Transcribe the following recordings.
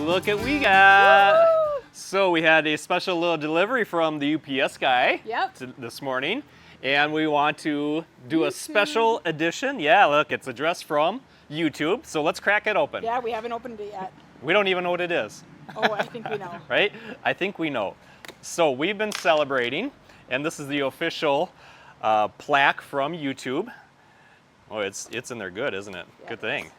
look at we got. Woo-hoo! So we had a special little delivery from the UPS guy this morning, and we want to do a special edition. Yeah, look, it's addressed from YouTube. So let's crack it open. Yeah, we haven't opened it yet. We don't even know what it is. Oh, I think we know. Right? I think we know. So we've been celebrating, and this is the official plaque from YouTube. Oh, it's in there good, isn't it? Yeah, good thing.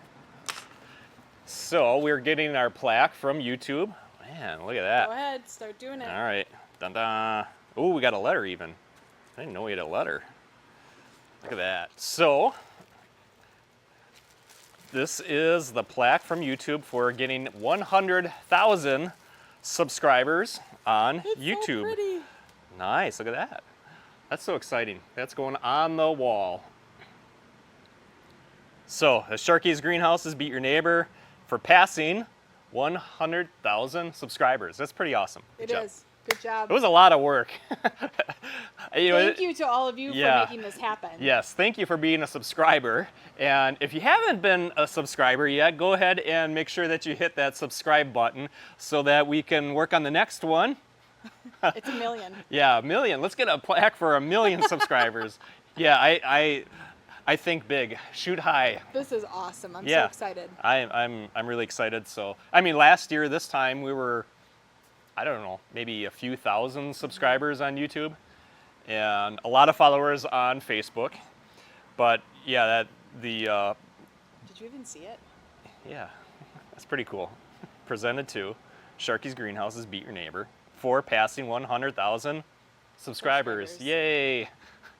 So we're getting our plaque from YouTube. Man, look at that. Go ahead, start doing it. All right. Dun dun. Oh, we got a letter even. I didn't know we had a letter. Look at that. So this is the plaque from YouTube for getting 100,000 subscribers on YouTube. So pretty. Nice, look at that. That's so exciting. That's going on the wall. So, the Sharky's Greenhouses beat your neighbor for passing 100,000 subscribers. That's pretty awesome. It is. Good job. It was a lot of work. Thank you to all of you for making this happen. Yes, thank you for being a subscriber. And if you haven't been a subscriber yet, go ahead and make sure that you hit that subscribe button so that we can work on the next one. It's 1 million. Yeah, 1 million. Let's get a plaque for 1 million subscribers. Yeah, I think big. Shoot high. This is awesome. I'm so excited. I'm really excited. So, I mean, last year this time we were, I don't know, maybe a few thousand subscribers on YouTube and a lot of followers on Facebook. But yeah, Did you even see it? Yeah, that's pretty cool. Presented to Sharky's Greenhouses beat your neighbor for passing 100,000 subscribers. Yay!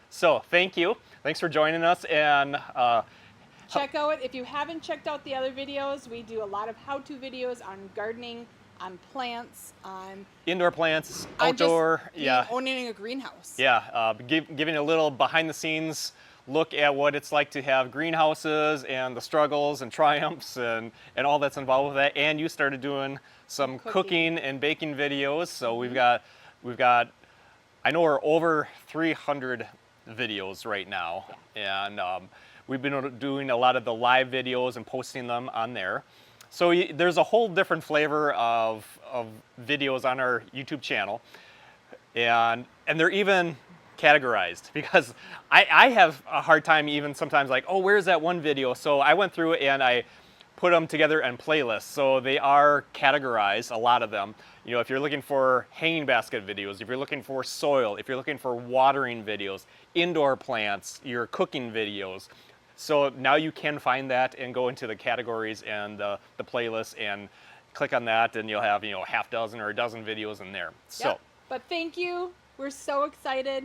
So thank you. Thanks for joining us. And check out, if you haven't checked out the other videos, we do a lot of how-to videos on gardening, on plants, on indoor plants, outdoor, owning a greenhouse. Yeah, giving a little behind-the-scenes look at what it's like to have greenhouses and the struggles and triumphs and all that's involved with that. And you started doing some cooking and baking videos. So we've got, I know we're over 300 videos right now, and we've been doing a lot of the live videos and posting them on there. So there's a whole different flavor of videos on our YouTube channel, and they're even categorized, because I have a hard time even sometimes like, oh, where's that one video? So I went through and I put them together in playlists. So they are categorized, a lot of them. You know, if you're looking for hanging basket videos, if you're looking for soil, if you're looking for watering videos, indoor plants, your cooking videos. So now you can find that and go into the categories and the playlist and click on that, and you'll have, you know, half dozen or a dozen videos in there. So, but thank you. We're so excited.